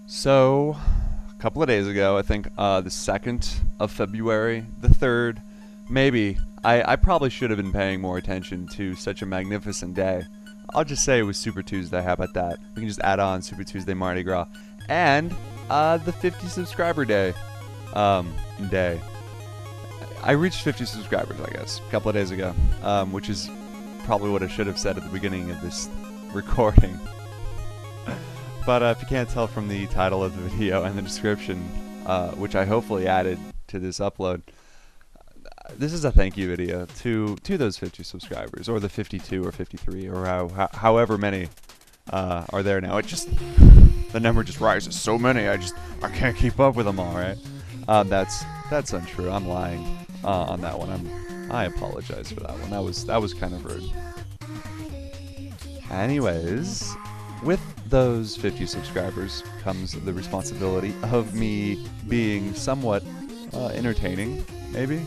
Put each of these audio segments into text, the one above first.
So, a couple of days ago, I think the 2nd of February, the 3rd, maybe, I probably should have been paying more attention to such a magnificent day. I'll just say it was Super Tuesday, how about that? We can just add on Super Tuesday Mardi Gras. And the 50 subscriber day. I reached 50 subscribers, I guess, a couple of days ago, which is probably what I should have said at the beginning of this recording. But if you can't tell from the title of the video and the description, which I hopefully added to this upload, this is a thank you video to those 50 subscribers, or the 52 or 53, or however many are there now. The number just rises so many, I can't keep up with them all, right? That's untrue. I'm lying on that one. I apologize for that one. That was kind of rude. Anyways, with those 50 subscribers comes the responsibility of me being somewhat entertaining, maybe.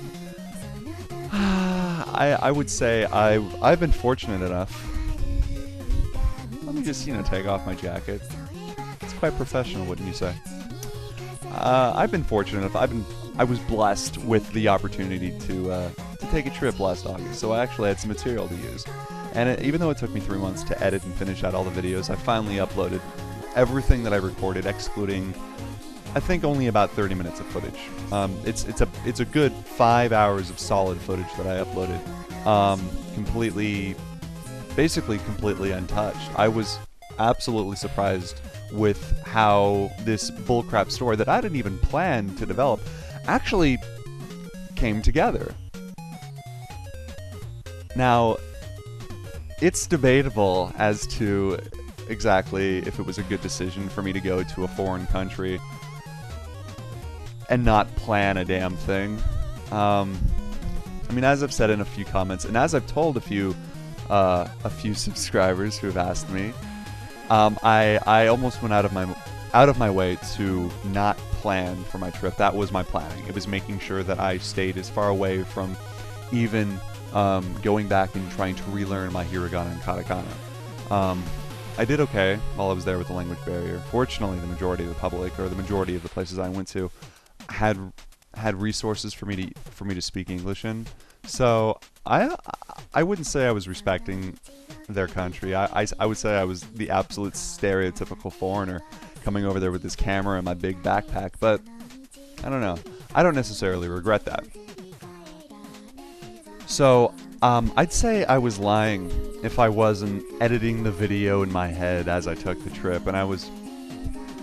I would say I've been fortunate enough. Let me just take off my jacket. It's quite professional, wouldn't you say? I've been fortunate enough. I was blessed with the opportunity to take a trip last August, so I actually had some material to use. And even though it took me 3 months to edit and finish out all the videos, I finally uploaded everything that I recorded, excluding, I think, only about 30 minutes of footage. It's a good 5 hours of solid footage that I uploaded, basically completely untouched. I was absolutely surprised with how this bullcrap story that I didn't even plan to develop actually came together. Now, it's debatable as to exactly if it was a good decision for me to go to a foreign country and not plan a damn thing. I mean, as I've said in a few comments, and as I've told a few subscribers who have asked me, I almost went out of my way to not plan for my trip. That was my planning. It was making sure that I stayed as far away from even going back and trying to relearn my hiragana and katakana. I did okay while I was there with the language barrier. Fortunately, the majority of the public, or the majority of the places I went to, had resources for me to speak English in. So I wouldn't say I was respecting their country. I would say I was the absolute stereotypical foreigner coming over there with this camera and my big backpack. But I don't know. I don't necessarily regret that. So, I'd say I was lying if I wasn't editing the video in my head as I took the trip, and I was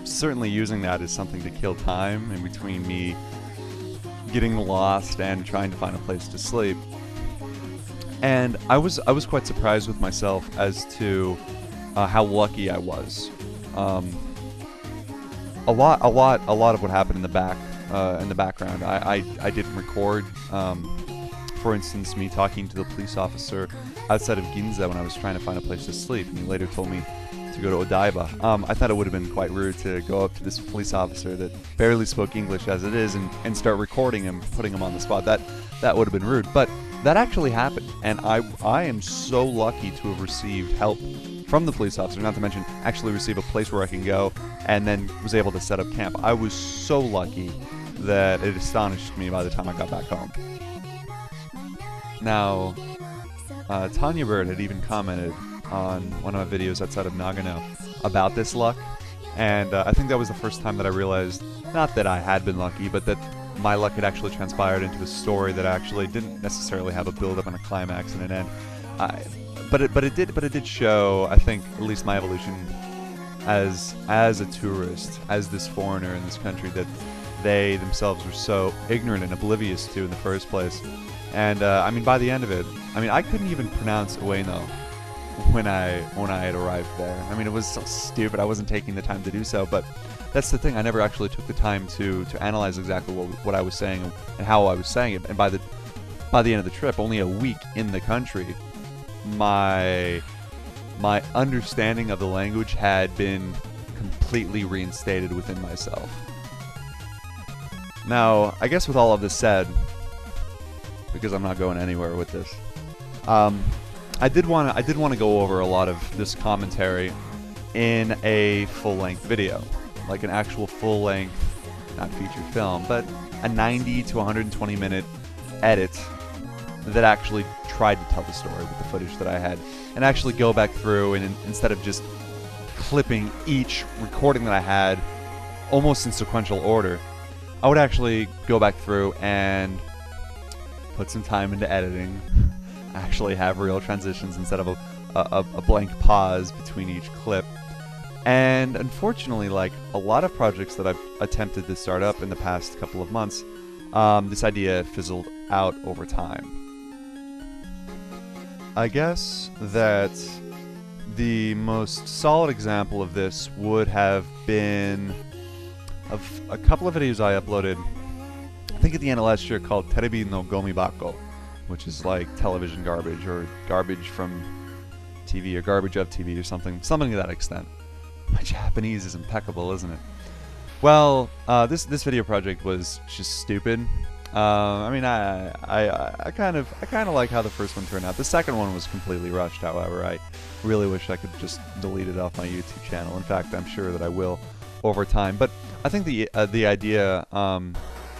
certainly using that as something to kill time in between me getting lost and trying to find a place to sleep. And I was quite surprised with myself as to how lucky I was. A lot of what happened in the background, I didn't record. For instance, me talking to the police officer outside of Ginza when I was trying to find a place to sleep, and he later told me to go to Odaiba. I thought it would have been quite rude to go up to this police officer that barely spoke English as it is and start recording him, putting him on the spot. That would have been rude, but that actually happened, and I am so lucky to have received help from the police officer, not to mention actually receive a place where I can go, and then was able to set up camp. I was so lucky that it astonished me by the time I got back home. Now, Tanya Bird had even commented on one of my videos outside of Nagano about this luck, and I think that was the first time that I realized, not that I had been lucky, but that my luck had actually transpired into a story that actually didn't necessarily have a build-up and a climax and an end. But it did show, I think, at least my evolution as a tourist, as this foreigner in this country that they themselves were so ignorant and oblivious to in the first place. And I mean, by the end of it, I mean, I couldn't even pronounce Ueno when I had arrived there. I mean, it was so stupid. I wasn't taking the time to do so, but that's the thing. I never actually took the time to analyze exactly what I was saying and how I was saying it. And by the end of the trip, only a week in the country, my understanding of the language had been completely reinstated within myself. Now, I guess with all of this said, because I'm not going anywhere with this, I did want to go over a lot of this commentary in a full-length video. like an actual full-length, not feature film, but a 90 to 120 minute edit that actually tried to tell the story with the footage that I had, and actually go back through and instead of just clipping each recording that I had almost in sequential order, I would actually go back through and put some time into editing, actually have real transitions instead of a blank pause between each clip. And unfortunately, like a lot of projects that I've attempted to start up in the past couple of months, this idea fizzled out over time. I guess that the most solid example of this would have been of a couple of videos I uploaded, I think at the end of last year, called Terebi no Gomibako, which is like television garbage or garbage from TV or garbage of TV or something to that extent. My Japanese is impeccable, isn't it? Well, this video project was just stupid. I mean, I kind of like how the first one turned out. The second one was completely rushed. However, I really wish I could just delete it off my YouTube channel. In fact, I'm sure that I will over time. But I think the idea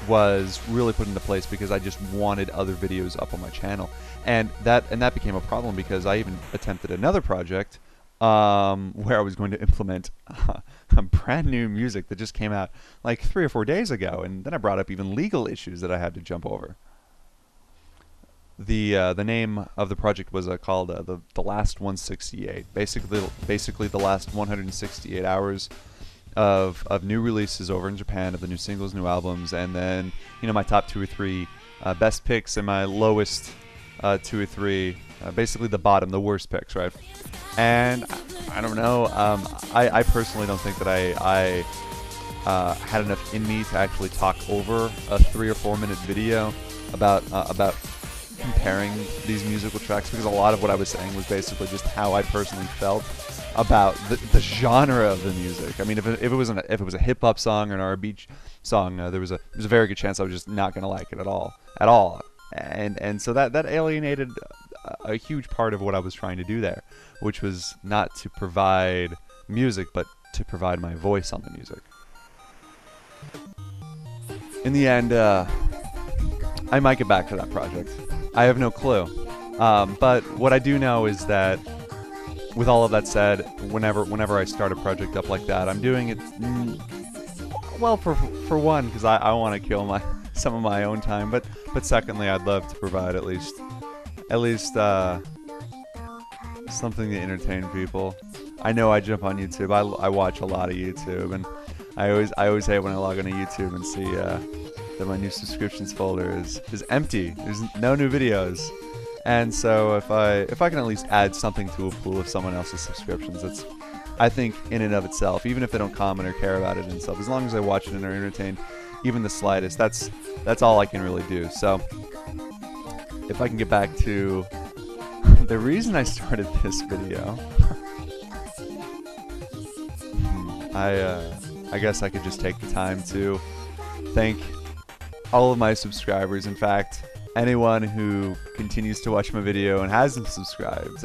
was really put into place because I just wanted other videos up on my channel, and that became a problem because I even attempted another project where I was going to implement a brand new music that just came out like 3 or 4 days ago, and then I brought up even legal issues that I had to jump over. The name of the project was called the Last 168. Basically the last 168 hours of new releases over in Japan, of the new singles, new albums, and then, you know, my top 2 or 3 best picks and my lowest 2 or 3, basically the bottom, the worst picks, right? And I don't know, I personally don't think that I had enough in me to actually talk over a 3 or 4 minute video about comparing these musical tracks, because a lot of what I was saying was basically just how I personally felt about the genre of the music. I mean, if it was a hip hop song or an R&B song, there's a very good chance I was just not gonna like it at all. And so that alienated a huge part of what I was trying to do there, which was not to provide music, but to provide my voice on the music. In the end, I might get back to that project. I have no clue. But what I do know is that, with all of that said, whenever I start a project up like that, I'm doing it, well, for one, because I want to kill some of my own time, but secondly, I'd love to provide at least something to entertain people. I know I jump on YouTube. I watch a lot of YouTube, and I always hate when I log onto YouTube and see that my new subscriptions folder is empty. There's no new videos. And so if I can at least add something to a pool of someone else's subscriptions, it's, I think, in and of itself, even if they don't comment or care about it and stuff, as long as they watch it and are entertained, even the slightest, that's all I can really do. So if I can get back to the reason I started this video, I guess I could just take the time to thank all of my subscribers. In fact, anyone who continues to watch my video and hasn't subscribed,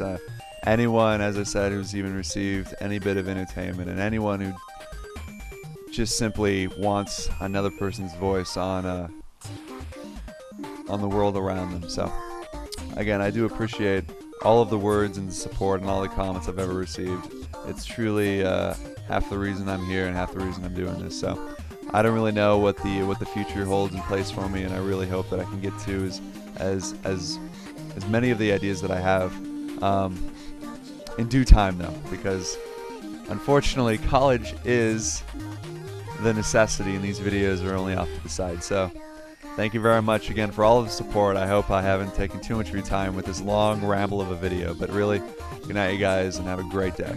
anyone, as I said, who's even received any bit of entertainment, and anyone who just simply wants another person's voice on the world around them. So again, I do appreciate all of the words and the support and all the comments I've ever received. It's truly half the reason I'm here and half the reason I'm doing this. So I don't really know what the future holds in place for me, and I really hope that I can get to as many of the ideas that I have in due time, though, because unfortunately college is the necessity, and these videos are only off to the side. So thank you very much again for all of the support. I hope I haven't taken too much of your time with this long ramble of a video, but really, good night, you guys, and have a great day.